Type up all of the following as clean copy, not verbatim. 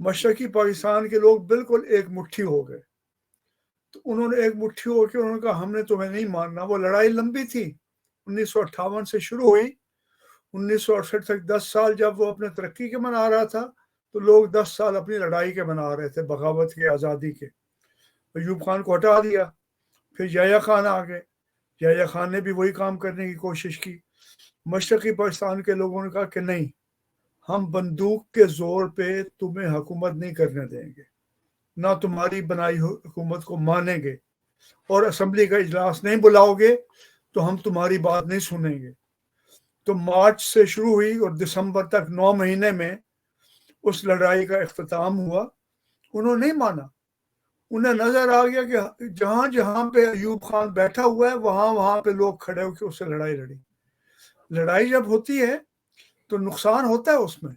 مشرقی پاکستان کے لوگ بالکل ایک مٹھی ہو گئے. تو انہوں نے ایک مٹھی ہو کے انہوں نے کہا ہم نے تمہیں نہیں ماننا. وہ لڑائی لمبی تھی, 1958 سے شروع ہوئی, 1968 تک 10 سال جب وہ اپنے ترقی کے منا رہا تھا, تو لوگ 10 سال اپنی لڑائی کے منا رہے تھے, بغاوت کے, آزادی کے. ایوب خان کو ہٹا دیا, پھر یحییٰ خان آ گئے. یحییٰ خان نے بھی وہی کام کرنے کی کوشش کی. مشرقی پاکستان کے لوگوں نے کہا کہ نہیں, ہم بندوق کے زور پہ تمہیں حکومت نہیں کرنے دیں گے, نہ تمہاری بنائی حکومت کو مانیں گے, اور اسمبلی کا اجلاس نہیں بلاؤ گے تو ہم تمہاری بات نہیں سنیں گے. تو مارچ سے شروع ہوئی اور دسمبر تک 9 مہینے میں اس لڑائی کا اختتام ہوا. انہوں نے نہیں مانا. انہیں نظر آ گیا کہ جہاں جہاں پہ ایوب خان بیٹھا ہوا ہے وہاں وہاں پہ لوگ کھڑے ہو کے اس سے لڑائی لڑی. لڑائی جب ہوتی ہے تو نقصان ہوتا ہے اس میں.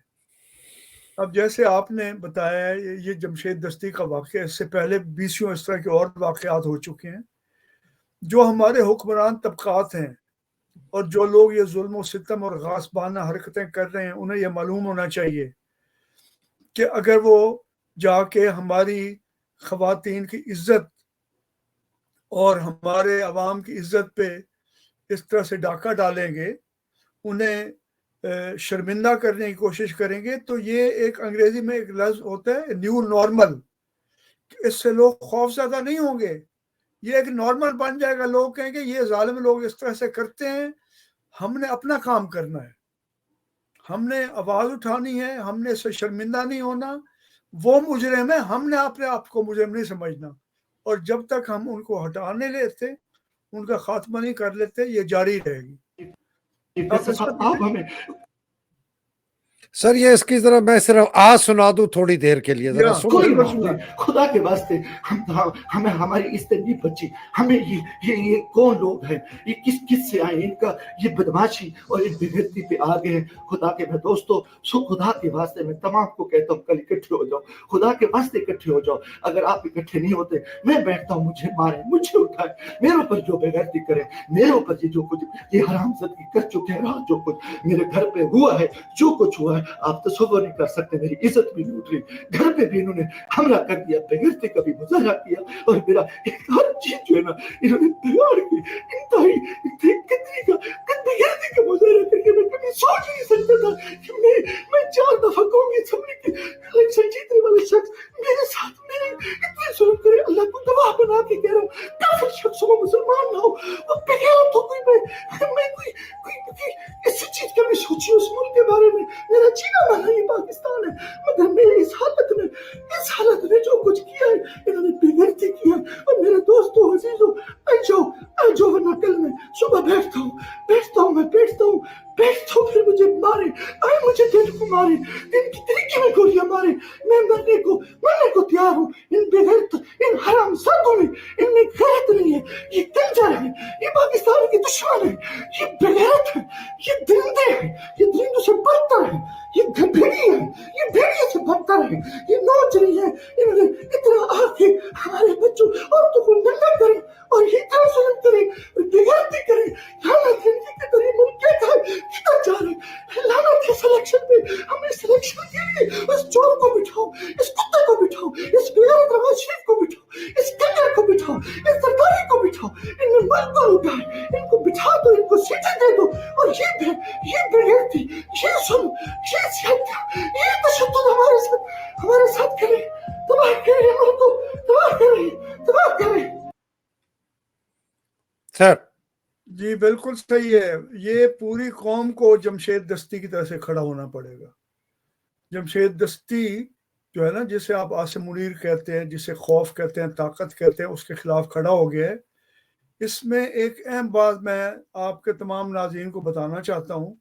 اب جیسے آپ نے بتایا یہ جمشید دستی کا واقعہ, اس سے پہلے 20 اس طرح کے اور واقعات ہو چکے ہیں. جو ہمارے حکمران طبقات ہیں اور جو لوگ یہ ظلم و ستم اور غاصبانہ حرکتیں کر رہے ہیں, انہیں یہ معلوم ہونا چاہیے کہ اگر وہ جا کے ہماری خواتین کی عزت اور ہمارے عوام کی عزت پہ اس طرح سے ڈاکہ ڈالیں گے, انہیں شرمندہ کرنے کی کوشش کریں گے, تو یہ ایک انگریزی میں ایک لفظ ہوتا ہے نیو نارمل. اس سے لوگ خوف زدہ نہیں ہوں گے, یہ ایک نارمل بن جائے گا. لوگ کہیں گے یہ ظالم لوگ اس طرح سے کرتے ہیں, ہم نے اپنا کام کرنا ہے, ہم نے آواز اٹھانی ہے, ہم نے اس سے شرمندہ نہیں ہونا. وہ مجرم ہے, ہم نے اپنے آپ کو مجرم نہیں سمجھنا. اور جب تک ہم ان کو ہٹانے لیتے, ان کا خاتمہ نہیں کر لیتے, یہ جاری رہے گی. اب اس آپ ہمیں سر یہ اس کی ذرا میں صرف سنا دوں تھوڑی دیر کے لیے, ذرا سن کوئی لیں. بات نہیں, خدا کے واسطے ہمیں ہماری عزت نہیں بچی. ہمیں یہ کون لوگ ہیں, یہ کس سے آئے, ان کا یہ بدماشی اور ان بےغیرتی پہ آ گئے ہیں. خدا کے میں دوستو, سو خدا کے واسطے میں تمام کو کہتا ہوں کل اکٹھے ہو جاؤ, خدا کے واسطے اکٹھے ہو جاؤ. اگر آپ اکٹھے نہیں ہوتے, میں بیٹھتا ہوں, مجھے مارے, مجھے اٹھائے, میرے اوپر جو بےغیرتی کرے, میرے اوپر یہ جو کچھ یہ حرام زدگی کر چکے ہیں, جو کچھ میرے گھر پہ ہوا ہے, جو کچھ ہوا ہے, آپ تصور نہیں کر سکتے. میری عزت بھی لوٹ لی, گھر پہ بھی انہوں نے حملہ کر دیا, بغیرتی کا بھی مظاہرہ کیا, اور میرا ہر چیز جو ہے نا انہوں نے بگاڑ دی. انتہائی بغیرتی کا مظاہرہ کر کے میں کبھی سوچ نہیں سکتا تھا کہ میں 4 دفعہ قومی اسمبلی کے الیکشن جیتنے والے شخص میرے ساتھ میرے اتنے ظلم کرے. اللہ کو گواہ بنا کے کہہ رہا ہوں, کافر شخص ہو, مسلمان نہ ہو, وہ بغیرت ہو کوئی, میں کوئی ایسی چیز کبھی سوچی اس ملک کے بارے میں. میرا جینا مانا یہ پاکستان ہے, مگر میری اس حالت میں جو کچھ کیا ہے, انہوں نے بےغیرتی کی ہے. اور میرے دوستوں عزیزوں, آ جاؤ ورنہ کل میں صبح بیٹھتا ہوں, پھر مجھے مارے, مجھے دل کو مارے, دل کی طریقے میں گولیاں مارے, میں مرنے کو تیار ہوں. ان بےغیرت, ان حرام زادوں میں, ان میں غیرت نہیں ہے. یہ کنجر ہے, یہ پاکستان کے دشمن ہے, یہ بےغیرت ہے, یہ درندے ہیں, یہ درندوں سے بدتر ہے, یہ بھیڑی ہے, یہ بھیڑی سے بدتر ہے, یہ نوچری ہے. انہوں نے اتنا آ کے ہمارے بچوں عورتوں کو ننگا کرے اور یہ اتنا ظلم کرے, بغیرتی کرے. لعنت ہے ان کے طریقے ملک کدھر جا رہے. لعنت ہے سلیکشن پہ, ہمیں سلیکشن کے لیے اس چور کو بٹھاؤ, اس کتے کو بٹھاؤ, اس بغیرت نواز شریف کو بٹھاؤ, اس کنجر کو بٹھاؤ, اس سرکاری کو بٹھاؤ. ان میں ملک کو لوٹائے, ان کو بٹھا دو, ان کو سیٹیں دے دو. اور یہ بغیرتی, یہ ظلم, یہ زیادتی, یہ تشدد ہمارے ساتھ کرے, تباہ کرے ملک کو, تباہ کرے. سر جی بالکل صحیح ہے. یہ پوری قوم کو جمشید دستی کی طرح سے کھڑا ہونا پڑے گا. جمشید دستی جو ہے نا, جسے آپ عاصم منیر کہتے ہیں, جسے خوف کہتے ہیں, طاقت کہتے ہیں, اس کے خلاف کھڑا ہو گیا ہے. اس میں ایک اہم بات میں آپ کے تمام ناظرین کو بتانا چاہتا ہوں.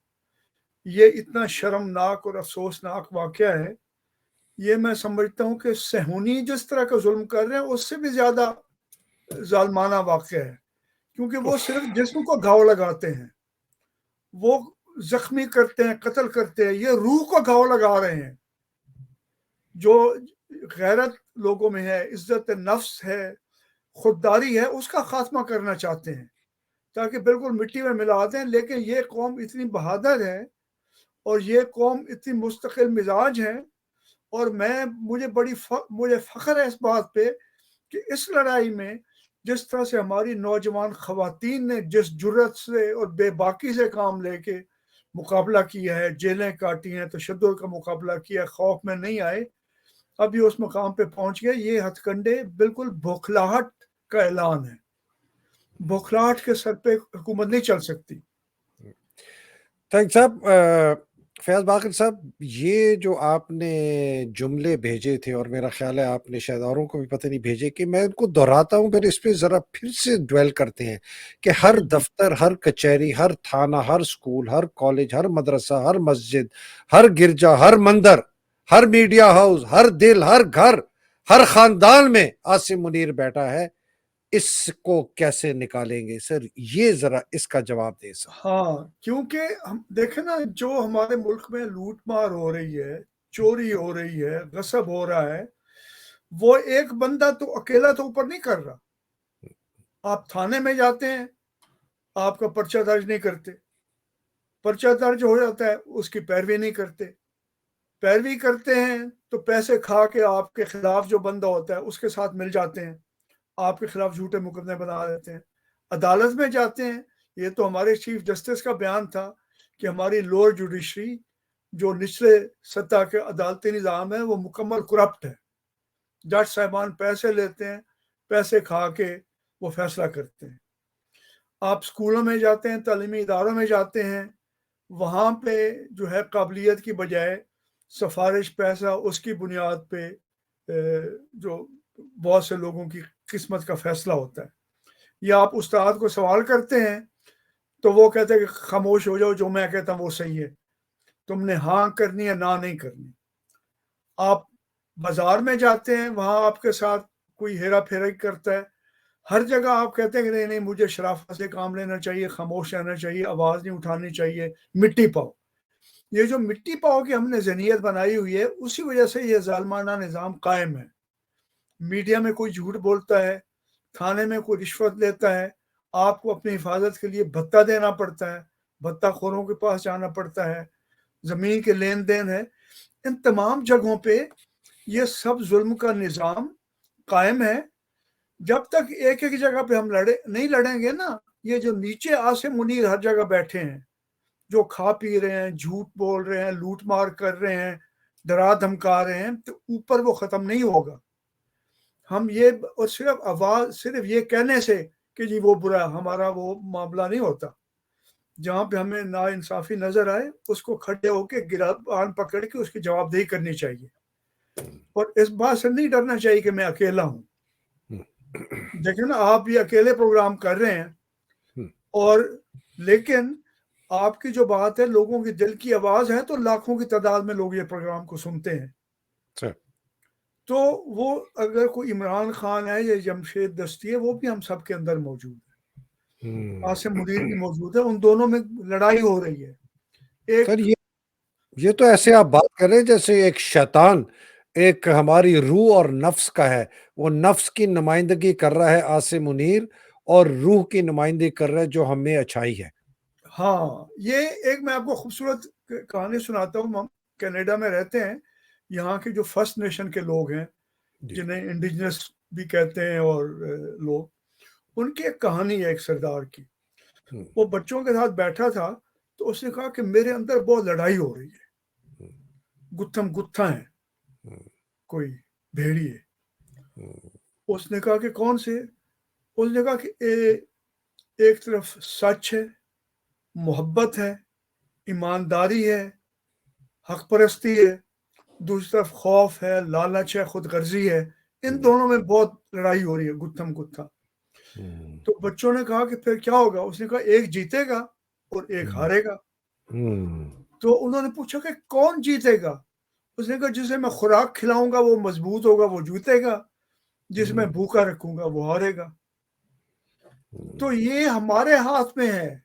یہ اتنا شرمناک اور افسوسناک واقعہ ہے. یہ میں سمجھتا ہوں کہ صہیونی جس طرح کا ظلم کر رہے ہیں اس سے بھی زیادہ ظالمانہ واقعہ ہے, کیونکہ وہ صرف جسم کو گھاؤ لگاتے ہیں, وہ زخمی کرتے ہیں, قتل کرتے ہیں. یہ روح کو گھاؤ لگا رہے ہیں. جو غیرت لوگوں میں ہے, عزت نفس ہے, خودداری ہے, اس کا خاتمہ کرنا چاہتے ہیں تاکہ بالکل مٹی میں ملا دیں. لیکن یہ قوم اتنی بہادر ہے اور یہ قوم اتنی مستقل مزاج ہے, اور مجھے فخر ہے اس بات پہ کہ اس لڑائی میں جس طرح سے ہماری نوجوان خواتین نے جس جرت سے اور بے باکی سے کام لے کے مقابلہ کیا ہے، جیلیں کاٹی ہیں، تشدد کا مقابلہ کیا، خوف میں نہیں آئے، اب یہ اس مقام پہ پہنچ گئے. یہ ہتھ کنڈے بالکل بوکھلاہٹ کا اعلان ہے. بوکھلاہٹ کے سر پہ حکومت نہیں چل سکتی. تھینک صاحب. فیاض باقر صاحب، یہ جو آپ نے جملے بھیجے تھے، اور میرا خیال ہے آپ نے شاید اوروں کو بھی پتہ نہیں بھیجے، کہ میں ان کو دہراتا ہوں، پھر اس پہ ذرا پھر سے ڈویل کرتے ہیں کہ ہر دفتر، ہر کچہری، ہر تھانہ، ہر سکول، ہر کالج، ہر مدرسہ، ہر مسجد، ہر گرجا، ہر مندر، ہر میڈیا ہاؤس، ہر دل، ہر گھر، ہر خاندان میں عاصم منیر بیٹھا ہے. اس کو کیسے نکالیں گے سر؟ یہ ذرا اس کا جواب دے سر. ہاں، کیونکہ ہم دیکھیں نا، جو ہمارے ملک میں لوٹ مار ہو رہی ہے، چوری ہو رہی ہے، غصب ہو رہا ہے، وہ ایک بندہ تو اکیلا تو اوپر نہیں کر رہا. آپ تھانے میں جاتے ہیں، آپ کا پرچہ درج نہیں کرتے، پرچہ درج ہو جاتا ہے، اس کی پیروی نہیں کرتے، پیروی کرتے ہیں تو پیسے کھا کے آپ کے خلاف جو بندہ ہوتا ہے اس کے ساتھ مل جاتے ہیں، آپ کے خلاف جھوٹے مقدمے بنا دیتے ہیں. عدالت میں جاتے ہیں. یہ تو ہمارے چیف جسٹس کا بیان تھا کہ ہماری لوور جوڈیشری، جو نچلے سطح کے عدالتی نظام ہے، وہ مکمل کرپٹ ہے. جج صاحبان پیسے لیتے ہیں، پیسے کھا کے وہ فیصلہ کرتے ہیں. آپ اسکولوں میں جاتے ہیں، تعلیمی اداروں میں جاتے ہیں، وہاں پہ جو ہے قابلیت کی بجائے سفارش پیسہ، اس کی بنیاد پہ جو بہت سے لوگوں کی قسمت کا فیصلہ ہوتا ہے. یا آپ استاد کو سوال کرتے ہیں تو وہ کہتے ہیں کہ خاموش ہو جاؤ، جو میں کہتا ہوں وہ صحیح ہے، تم نے ہاں کرنی ہے، نہ نہیں کرنی. آپ بازار میں جاتے ہیں، وہاں آپ کے ساتھ کوئی ہیرا پھیری کرتا ہے. ہر جگہ آپ کہتے ہیں کہ نہیں مجھے شرافت سے کام لینا چاہیے، خاموش رہنا چاہیے، آواز نہیں اٹھانی چاہیے، مٹی پاؤ. یہ جو مٹی پاؤ کی ہم نے ذہنیت بنائی ہوئی ہے، اسی وجہ سے یہ ظالمانہ نظام قائم ہے. میڈیا میں کوئی جھوٹ بولتا ہے، تھانے میں کوئی رشوت لیتا ہے، آپ کو اپنی حفاظت کے لیے بھتہ دینا پڑتا ہے، بھتہ خوروں کے پاس جانا پڑتا ہے، زمین کے لین دین ہے. ان تمام جگہوں پہ یہ سب ظلم کا نظام قائم ہے. جب تک ایک ایک جگہ پہ ہم نہیں لڑیں گے نا، یہ جو نیچے عاصم منیر ہر جگہ بیٹھے ہیں، جو کھا پی رہے ہیں، جھوٹ بول رہے ہیں، لوٹ مار کر رہے ہیں، ڈرا دھمکا رہے ہیں، تو اوپر وہ ختم نہیں ہوگا. ہم یہ اور صرف یہ کہنے سے کہ جی وہ برا، ہمارا وہ معاملہ نہیں ہوتا. جہاں پہ ہمیں نا انصافی نظر آئے، اس کو کھڑے ہو کے گربان پکڑ کے اس کی جواب دہی کرنی چاہیے، اور اس بات سے نہیں ڈرنا چاہیے کہ میں اکیلا ہوں. دیکھیں نا، آپ بھی اکیلے پروگرام کر رہے ہیں، اور لیکن آپ کی جو بات ہے لوگوں کی دل کی آواز ہے، تو لاکھوں کی تعداد میں لوگ یہ پروگرام کو سنتے ہیں. تو وہ اگر کوئی عمران خان ہے یا جمشید دستی ہے، وہ بھی ہم سب کے اندر موجود ہے، عاصم منیر بھی موجود ہے. ان دونوں میں لڑائی ہو رہی ہے. سر یہ تو ایسے آپ بات کر رہے ہیں جیسے ایک شیطان ایک ہماری روح اور نفس کا ہے، وہ نفس کی نمائندگی کر رہا ہے عاصم منیر، اور روح کی نمائندگی کر رہا ہے جو ہمیں اچھائی ہے. ہاں، یہ ایک میں آپ کو خوبصورت کہانی سناتا ہوں. ہم کینیڈا میں رہتے ہیں. یہاں کے جو فرسٹ نیشن کے لوگ ہیں، جنہیں انڈیجنس بھی کہتے ہیں، اور لوگ، ان کی ایک کہانی ہے ایک سردار کی. وہ بچوں کے ساتھ بیٹھا تھا، تو اس نے کہا کہ میرے اندر بہت لڑائی ہو رہی ہے، گتھم گتھا ہے، کوئی بھیڑی ہے. اس نے کہا کہ کون سے؟ اس نے کہا کہ ایک طرف سچ ہے، محبت ہے، ایمانداری ہے، حق پرستی ہے، دوسری طرف خوف ہے، لالچ ہے، خود غرضی ہے. ان دونوں میں بہت لڑائی ہو رہی ہے، گتھم گتھا. تو بچوں نے کہا کہ پھر کیا ہوگا؟ اس نے کہا ایک جیتے گا اور ایک ہارے گا. تو انہوں نے پوچھا کہ کون جیتے گا؟ اس نے کہا جسے میں خوراک کھلاؤں گا وہ مضبوط ہوگا، وہ جیتے گا، جس میں بھوکا رکھوں گا وہ ہارے گا. تو یہ ہمارے ہاتھ میں ہے،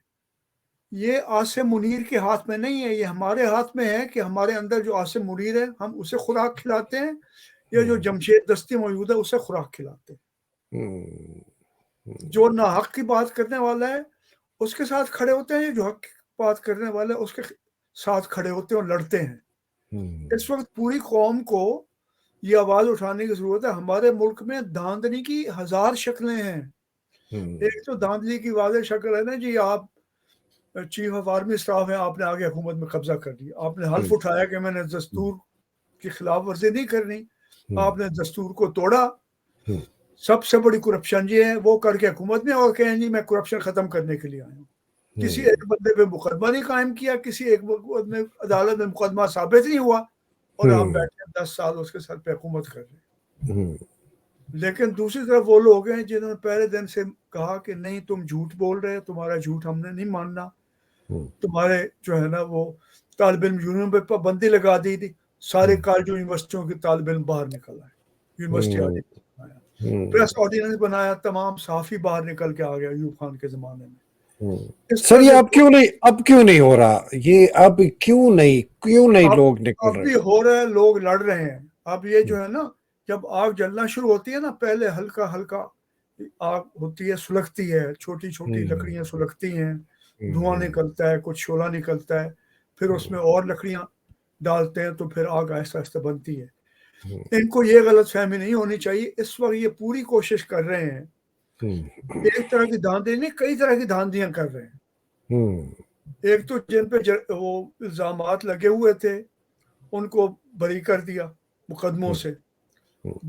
یہ عاصم منیر کے ہاتھ میں نہیں ہے. یہ ہمارے ہاتھ میں ہے کہ ہمارے اندر جو عاصم منیر ہے، ہم اسے خوراک کھلاتے ہیں، یا جو جمشید دستی موجود ہے اسے خوراک کھلاتے ہیں. جو ناحق کی بات کرنے والا ہے اس کے ساتھ کھڑے ہوتے ہیں، جو حق کی بات کرنے والا ہے اس کے ساتھ کھڑے ہوتے ہیں اور لڑتے ہیں. اس وقت پوری قوم کو یہ آواز اٹھانے کی ضرورت ہے. ہمارے ملک میں دھاندلی کی 1000 شکلیں ہیں. ایک تو دھاندلی کی واضح شکل ہے نا جی, آپ چیف آف آرمی اسٹاف ہیں, آپ نے آگے حکومت میں قبضہ کر لیا, آپ نے حلف اٹھایا کہ میں نے دستور کی خلاف ورزی نہیں کرنی, آپ نے دستور کو توڑا. سب سے بڑی کرپشن یہ ہے, وہ کر کے حکومت میں اور کہیں جی میں کرپشن ختم کرنے کے لیے آیا ہوں. کسی ایک بندے پہ مقدمہ نہیں قائم کیا, کسی ایک عدالت میں مقدمہ ثابت نہیں ہوا, اور آپ بیٹھے 10 سال اس کے سر پہ حکومت کر رہے ہیں. لیکن دوسری طرف وہ لوگ ہیں جنہوں نے پہلے دن سے کہا کہ نہیں تم جھوٹ بول رہے, تمہارا جھوٹ ہم نے نہیں ماننا. تمہارے جو ہے نا وہ طالب علم یونین پہ پابندی لگا دی تھی, سارے کالجوں یونیورسٹیوں کے طالب علم باہر نکل آئے, یونیورسٹی آرڈیننس بنایا, پریس آرڈیننس بنایا, تمام صحافی باہر نکل کے آ گیا ایوب خان کے زمانے میں. سر یہ اب کیوں نہیں ہو رہا, یہ اب کیوں نہیں لوگ نکل اب رہے؟ بھی ہو رہا ہے, لوگ لڑ رہے ہیں. اب یہ جو ہے نا, جب آگ جلنا شروع ہوتی ہے نا, پہلے ہلکا ہلکا آگ ہوتی ہے, سلگتی ہے, چھوٹی چھوٹی لکڑیاں سلگتی ہیں, دھواں نکلتا ہے, کچھ شعلہ نکلتا ہے, پھر اس میں اور لکڑیاں ڈالتے ہیں, تو پھر آگ آہستہ آہستہ بنتی ہے. ان کو یہ غلط فہمی نہیں ہونی چاہیے. اس وقت یہ پوری کوشش کر رہے ہیں, ایک طرح کی دھاندلی نہیں, کئی طرح کی دھاندلیاں کر رہے ہیں. ایک تو جن پہ وہ الزامات لگے ہوئے تھے ان کو بری کر دیا مقدموں سے.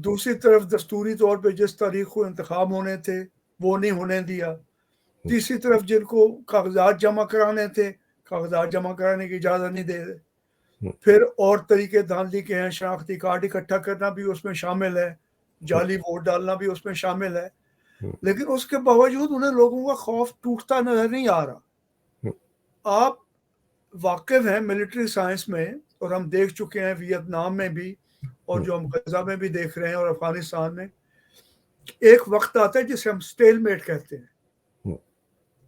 دوسری طرف دستوری طور پہ جس تاریخ کو انتخاب ہونے تھے وہ نہیں ہونے دیا. تیسری طرف جن کو کاغذات جمع کرانے تھے, کاغذات جمع کرانے کی اجازت نہیں دے رہے. پھر اور طریقے دھاندلی کے ہیں, شناختی کارڈ اکٹھا کرنا بھی اس میں شامل ہے, جعلی ووٹ ڈالنا بھی اس میں شامل ہے. لیکن اس کے باوجود انہیں لوگوں کا خوف ٹوٹتا نظر نہیں آ رہا. آپ واقف ہیں ملٹری سائنس میں, اور ہم دیکھ چکے ہیں ویتنام میں بھی, اور جو ہم غزہ میں بھی دیکھ رہے ہیں, اور افغانستان میں. ایک وقت آتا ہے جسے ہم سٹیل میٹ کہتے ہیں,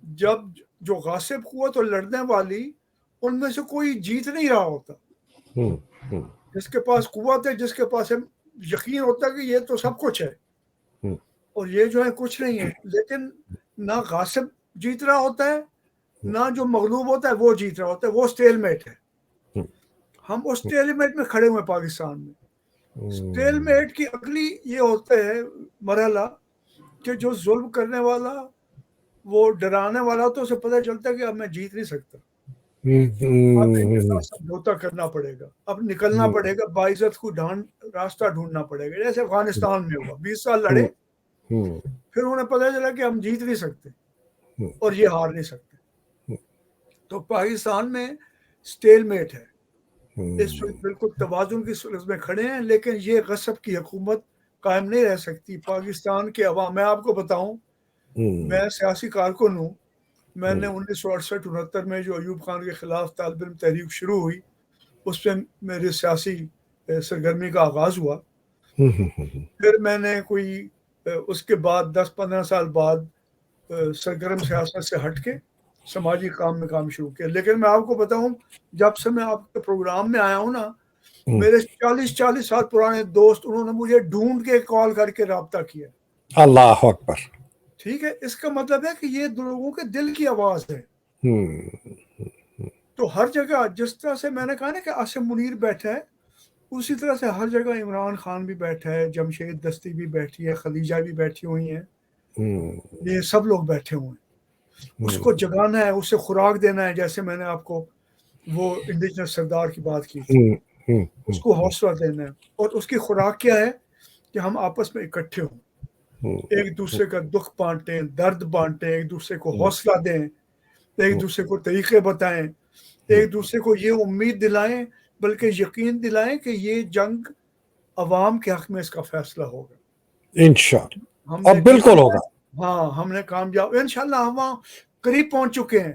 جب جو غاصب قوت اور لڑنے والی ان میں سے کوئی جیت نہیں رہا ہوتا. جس کے پاس قوت ہے, جس کے پاس یقین ہوتا ہے کہ یہ تو سب کچھ ہے, اور یہ جو ہے کچھ نہیں ہے. لیکن نہ غاصب جیت رہا ہوتا ہے, نہ جو مغلوب ہوتا ہے وہ جیت رہا ہوتا ہے. وہ سٹیل میٹ ہے. ہم اس سٹیل میٹ میں کھڑے ہوئے پاکستان میں. سٹیل میٹ کی اگلی یہ ہوتا ہے مرحلہ کہ جو ظلم کرنے والا, وہ ڈرانے والا, تو اسے پتہ چلتا ہے کہ اب میں جیت نہیں سکتا, اب ان کے ساتھ سمجھوتا کرنا پڑے گا, اب نکلنا پڑے گا, باعزت کو راستہ ڈھونڈنا پڑے گا. جیسے افغانستان میں ہوا, 20 سال لڑے, پھر انہیں پتہ چلا کہ ہم جیت نہیں سکتے اور یہ ہار نہیں سکتے. تو پاکستان میں سٹیل میٹ ہے. اس وقت بالکل توازن کی صورت میں کھڑے ہیں, لیکن یہ غصب کی حکومت قائم نہیں رہ سکتی. پاکستان کے عوام, میں آپ کو بتاؤں, میں سیاسی کارکن ہوں. میں نے 1968-69 میں جو ایوب خان کے خلاف طالب علم تحریک شروع ہوئی, اس پہ میری سیاسی سرگرمی کا آغاز ہوا. پھر میں نے کوئی اس کے بعد 10-15 سال بعد سرگرم سیاست سے ہٹ کے سماجی کام میں کام شروع کیا. لیکن میں آپ کو بتاؤں, جب سے میں آپ کے پروگرام میں آیا ہوں نا, میرے 40 سال پرانے دوست, انہوں نے مجھے ڈھونڈ کے کال کر کے رابطہ کیا. اللہ اکبر. ٹھیک ہے, اس کا مطلب ہے کہ یہ لوگوں کے دل کی آواز ہے. تو ہر جگہ جس طرح سے میں نے کہا نا کہ عاصم منیر بیٹھا ہے, اسی طرح سے ہر جگہ عمران خان بھی بیٹھا ہے, جمشید دستی بھی بیٹھی ہے, خدیجہ بھی بیٹھی ہوئی ہیں, یہ سب لوگ بیٹھے ہوئے ہیں. اس کو جگانا ہے, اسے خوراک دینا ہے. جیسے میں نے آپ کو وہ انڈیجنس سردار کی بات کی تھی, اس کو حوصلہ دینا ہے. اور اس کی خوراک کیا ہے کہ ہم آپس میں اکٹھے ہوں, ایک دوسرے کا دکھ بانٹیں, درد بانٹیں, ایک دوسرے کو حوصلہ دیں, ایک دوسرے کو طریقے بتائیں, ایک دوسرے کو یہ امید دلائیں, بلکہ یقین دلائیں کہ یہ جنگ عوام کے حق میں اس کا فیصلہ ہوگا. انشاءاللہ, اب بالکل ہوگا. ہاں, ہم نے کامیاب انشاءاللہ, ہم وہاں قریب پہنچ چکے ہیں.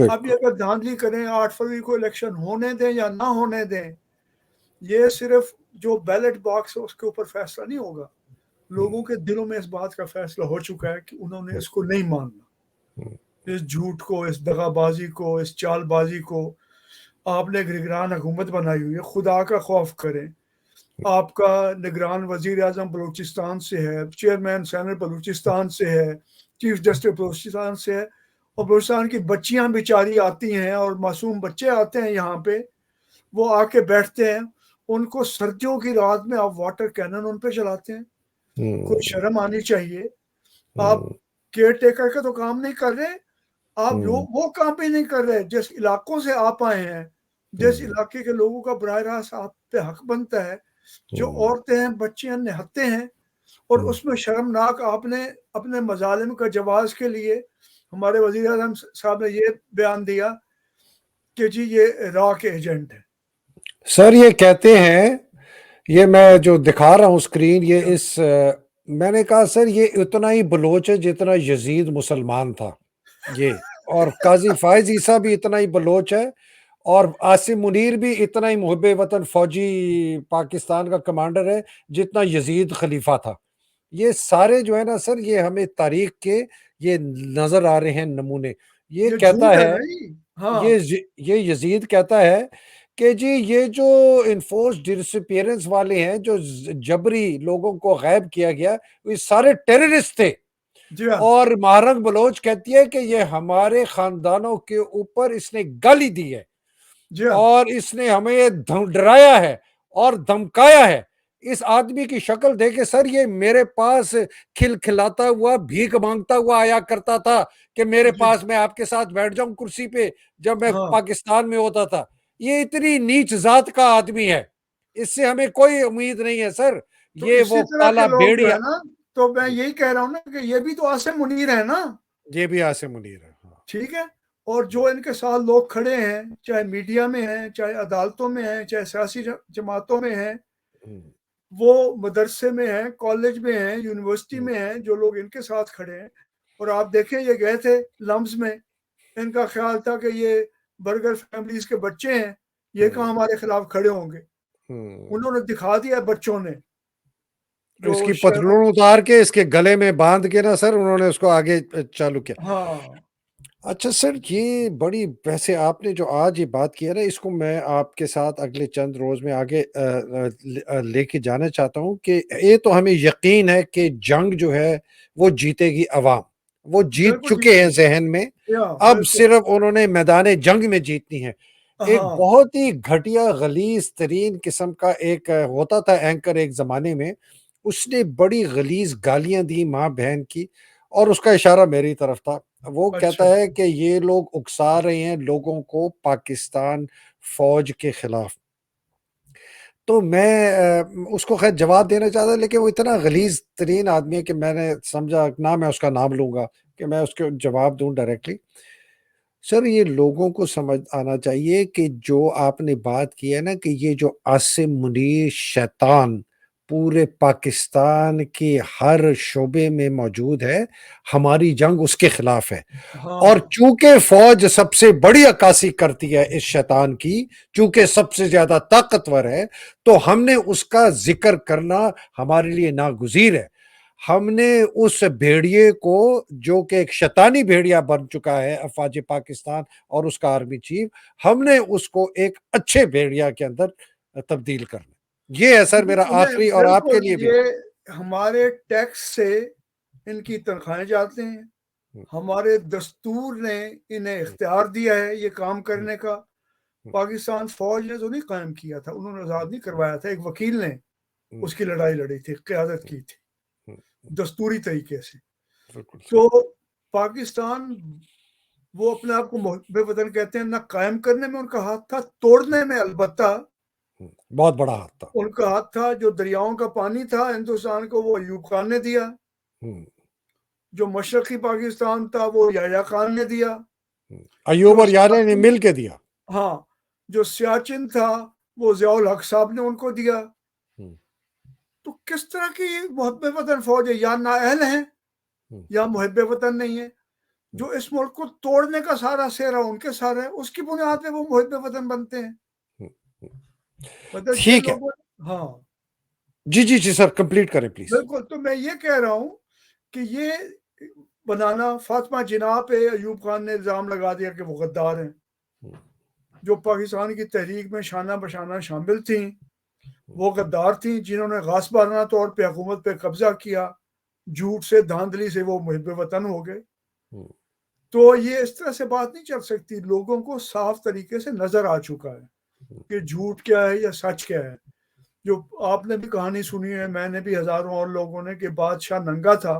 اب یہ اگر دھاندلی کریں, 8 فروری کو الیکشن ہونے دیں یا نہ ہونے دیں, یہ صرف جو بیلٹ باکس ہے اس کے اوپر فیصلہ نہیں ہوگا. لوگوں کے دلوں میں اس بات کا فیصلہ ہو چکا ہے کہ انہوں نے اس کو نہیں ماننا, اس جھوٹ کو, اس دغا بازی کو, اس چال بازی کو. آپ نے ایک نگران حکومت بنائی ہوئی ہے, خدا کا خوف کریں. آپ کا نگران وزیر اعظم بلوچستان سے ہے, چیئرمین سینٹ بلوچستان سے ہے, چیف جسٹس بلوچستان سے ہے, اور بلوچستان کی بچیاں بیچاری آتی ہیں اور معصوم بچے آتے ہیں یہاں پہ, وہ آ کے بیٹھتے ہیں, ان کو سردیوں کی رات میں آپ واٹر کینن ان پہ چلاتے ہیں. کوئی شرم آنی چاہیے. آپ کیئر ٹیکر کا تو کام نہیں کر رہے, آپ وہ کام بھی نہیں کر رہے جس علاقوں سے آپ آئے ہیں, جس علاقے کے لوگوں کا براہ راست آپ پہ حق بنتا ہے. جو عورتیں ہیں, بچے ہیں, نہتے ہیں, اور اس میں شرمناک آپ نے اپنے مظالم کا جواز کے لیے ہمارے وزیر اعظم صاحب نے یہ بیان دیا کہ جی یہ را کے ایجنٹ ہیں. سر یہ کہتے ہیں, یہ میں جو دکھا رہا ہوں اسکرین, یہ اس میں نے کہا سر یہ اتنا ہی بلوچ ہے جتنا یزید مسلمان تھا یہ, اور قاضی فائز عیسیٰ بھی اتنا ہی بلوچ ہے, اور عاصم منیر بھی اتنا ہی محب وطن فوجی پاکستان کا کمانڈر ہے جتنا یزید خلیفہ تھا. یہ سارے جو ہے نا سر, یہ ہمیں تاریخ کے یہ نظر آ رہے ہیں نمونے. یہ کہتا جھوٹ ہے, نا جی. ہاں یہ یزید کہتا ہے کہ جی یہ جو انفورس ڈسپیئرنس والے ہیں, جو جبری لوگوں کو غائب کیا گیا, یہ سارے ٹیررسٹ تھے. جی ہاں اور مہارنگ بلوچ کہتی ہے کہ یہ ہمارے خاندانوں کے اوپر اس نے گالی دی ہے, جی ہاں اور اس نے ہمیں ڈرایا ہے اور دھمکایا ہے. اس آدمی کی شکل دیکھے سر, یہ میرے پاس کھلکھلاتا ہوا بھیک مانگتا ہوا آیا کرتا تھا کہ میرے جی پاس میں آپ کے ساتھ بیٹھ جاؤں کرسی پہ, جب میں ہاں. پاکستان میں ہوتا تھا. یہ اتنی نیچ ذات کا آدمی ہے, اس سے ہمیں کوئی امید نہیں ہے سر. تو یہ اسی وہ طرح کالا کے لوگ جو بھیڑیا, ہے نا, تو میں یہی کہہ رہا ہوں نا کہ یہ بھی تو عاصم منیر ہے نا. یہ بھی عاصم منیر ہے. ٹھیک ہے. اور جو ان کے ساتھ لوگ کھڑے ہیں, چاہے میڈیا میں ہیں, چاہے عدالتوں میں ہیں, چاہے سیاسی جماعتوں میں ہیں, وہ مدرسے میں ہیں, کالج میں ہیں, یونیورسٹی میں ہیں, جو لوگ ان کے ساتھ کھڑے ہیں. اور آپ دیکھیں یہ گئے تھے لمز میں, ان کا خیال تھا کہ یہ برگر فیملیز کے بچے ہیں, یہ کہاں ہمارے خلاف کھڑے ہوں گے. انہوں نے دکھا دیا بچوں نے, جو اس کی پتلون اتار کے اس کے گلے میں باندھ کے نا سر, انہوں نے اس کو آگے چالو کیا. ہاں اچھا سر, یہ بڑی ویسے آپ نے جو آج یہ بات کی ہے نا, اس کو میں آپ کے ساتھ اگلے چند روز میں آگے لے کے جانا چاہتا ہوں کہ یہ تو ہمیں یقین ہے کہ جنگ جو ہے وہ جیتے گی عوام, وہ جیت بالکل چکے ہیں ذہن میں, اب بالکل. صرف انہوں نے میدان جنگ میں جیتنی ہے. ایک ہاں بہت ہی گھٹیا غلیظ ترین قسم کا ایک ہوتا تھا اینکر ایک زمانے میں, اس نے بڑی غلیظ گالیاں دی ماں بہن کی, اور اس کا اشارہ میری طرف تھا. وہ اچھا کہتا ہے کہ یہ لوگ اکسا رہے ہیں لوگوں کو پاکستان فوج کے خلاف. تو میں اس کو خیر جواب دینا چاہتا, لیکن وہ اتنا غلیظ ترین آدمی ہے کہ میں نے سمجھا نہ میں اس کا نام لوں گا کہ میں اس کو جواب دوں ڈائریکٹلی. سر یہ لوگوں کو سمجھ آنا چاہیے کہ جو آپ نے بات کی ہے نا, کہ یہ جو عاصم منیر شیطان پورے پاکستان کے ہر شعبے میں موجود ہے, ہماری جنگ اس کے خلاف ہے. ہاں اور چونکہ فوج سب سے بڑی عکاسی کرتی ہے اس شیطان کی, چونکہ سب سے زیادہ طاقتور ہے, تو ہم نے اس کا ذکر کرنا ہمارے لیے ناگزیر ہے. ہم نے اس بھیڑیے کو, جو کہ ایک شیطانی بھیڑیا بن چکا ہے افواج پاکستان اور اس کا آرمی چیف, ہم نے اس کو ایک اچھے بھیڑیا کے اندر تبدیل کرنا. یہ ہے سر میرا آخری, اور آپ کے بالکل. لیے بھی. یہ ہمارے ٹیکس سے ان کی تنخواہیں جاتے ہیں, ہمارے دستور نے انہیں اختیار دیا ہے یہ کام کرنے کا. پاکستان فوج نے تو نہیں قائم کیا تھا, انہوں نے آزاد نہیں کروایا تھا, ایک وکیل نے اس کی لڑائی لڑی تھی, قیادت کی تھی دستوری طریقے سے. تو پاکستان وہ اپنے آپ کو محب وطن کہتے ہیں, نہ قائم کرنے میں ان کا ہاتھ تھا, توڑنے میں البتہ بہت بڑا ہاتھ تھا ان کا ہاتھ تھا. جو دریاؤں کا پانی تھا ہندوستان کو, وہ ایوب خان نے دیا. جو مشرقی پاکستان تھا وہ یحییٰ خان نے دیا. ایوب اور یارے نے مل کے دیا. ہاں, جو سیاچن تھا وہ ضیاء الحق صاحب نے ان کو دیا. تو کس طرح کی محب وطن فوج ہے؟ یا نااہل ہیں یا محب وطن نہیں ہے. جو اس ملک کو توڑنے کا سارا سہرا ان کے سارا ہے, اس کی بنیاد پہ وہ محب وطن بنتے ہیں. مطلب یہ ٹھیک ہے, لوگ, ہاں جی سر کمپلیٹ کریں پلیز. بالکل. تو میں یہ کہہ رہا ہوں کہ یہ بنانا, فاطمہ جناح پہ ایوب خان نے الزام لگا دیا کہ وہ غدار ہیں. جو پاکستان کی تحریک میں شانہ بشانہ شامل تھیں وہ غدار تھیں, جنہوں نے غاصبانہ طور پہ حکومت پہ قبضہ کیا, جھوٹ سے دھاندلی سے وہ محب وطن ہو گئے. تو یہ اس طرح سے بات نہیں چل سکتی. لوگوں کو صاف طریقے سے نظر آ چکا ہے کہ جھوٹ کیا ہے یا سچ کیا ہے. جو آپ نے بھی کہانی سنی ہے, میں نے بھی, ہزاروں اور لوگوں نے, کہ بادشاہ ننگا تھا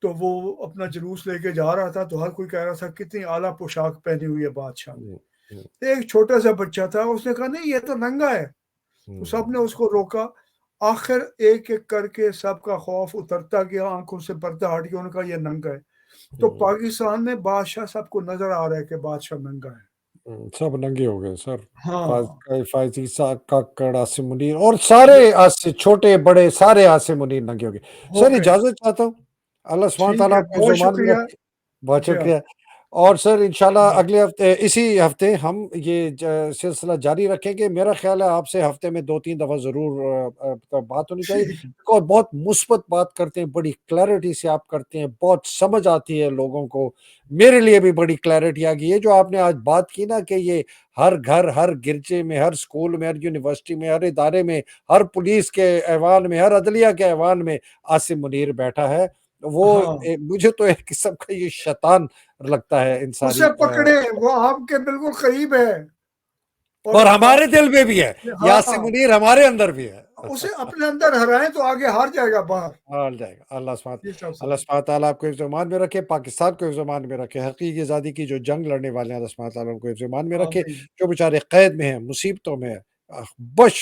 تو وہ اپنا جلوس لے کے جا رہا تھا تو ہر کوئی کہہ رہا تھا کتنی اعلیٰ پوشاک پہنی ہوئی ہے بادشاہ نے. ایک چھوٹا سا بچہ تھا, اس نے کہا نہیں یہ تو ننگا ہے. تو سب نے اس کو روکا. آخر ایک ایک کر کے سب کا خوف اترتا گیا, آنکھوں سے پردہ ہٹ گیا, ان کا یہ ننگا ہے. تو پاکستان میں بادشاہ سب کو نظر آ رہا ہے کہ بادشاہ ننگا ہے. سب ننگے ہو گئے سر. ہاں فائز عیسیٰ, کاکڑ, عاصم منیر اور سارے چھوٹے بڑے سارے عاصم منیر ننگے ہو گئے. ہو سر گئے. اجازت چاہتا ہوں, اللہ سبحانہ ٹھیک تعالیٰ ہے, آپ کو بہت زمان میں شکریہ. رکھے. بہت جی شکریہ. اور سر انشاءاللہ جی اگلے ہفتے, اسی ہفتے ہم یہ سلسلہ جاری رکھیں گے. میرا خیال ہے آپ سے ہفتے میں 2-3 دفعہ ضرور بات ہونی چاہیے. ٹھیک. اور بہت مثبت بات کرتے ہیں, بڑی کلیئرٹی سے آپ کرتے ہیں, بہت سمجھ آتی ہے لوگوں کو. میرے لیے بھی بڑی کلیئرٹی آ گئی ہے. جو آپ نے آج بات کی نا کہ یہ ہر گھر, ہر گرجے میں, ہر سکول میں, ہر یونیورسٹی میں, ہر ادارے میں, ہر پولیس کے ایوان میں, ہر عدلیہ کے ایوان میں عاصم منیر بیٹھا ہے. وہ ہاں, مجھے تو ایک قسم کا یہ شیطان لگتا ہے ان ساری. اسے پکڑے, وہ آپ کے بالکل قریب ہے. اور ہمارے دل میں بھی ہے, ہاں, عاصم منیر ہمارے اندر بھی ہے. اسے اپنے اندر ہرائیں تو آگے ہار جائے گا باہر. ہار جائے گا. اللہ جی صاحب اللہ سبحانہ تعالیٰ آپ کو حفظ و امان میں رکھے, پاکستان کو حفظ و امان میں رکھے, حقیقی آزادی کی جو جنگ لڑنے والے ہیں اللہ سبحانہ تعالیٰ ان کو حفظ و امان میں رکھے. آمین. جو بیچارے قید میں ہیں, مصیبتوں میں ہیں,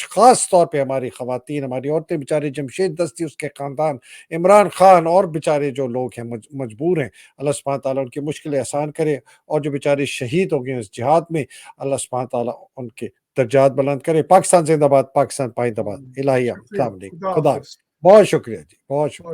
خاص طور پہ ہماری خواتین, ہماری عورتیں بیچارے, جمشید دستی اس کے خاندان, عمران خان اور بیچارے جو لوگ ہیں مجبور ہیں, اللہ سبحانہ تعالیٰ ان کی مشکلیں آسان کرے. اور جو بیچارے شہید ہو گئے اس جہاد میں, اللہ سبحانہ تعالیٰ ان کے درجات بلند کرے. پاکستان زندہ باد, پاکستان پائندہ باد. آمین. الہیہ شکریہ. السلام علیکم. خدا خدا. حافظ. بہت شکریہ جی, بہت شکریہ.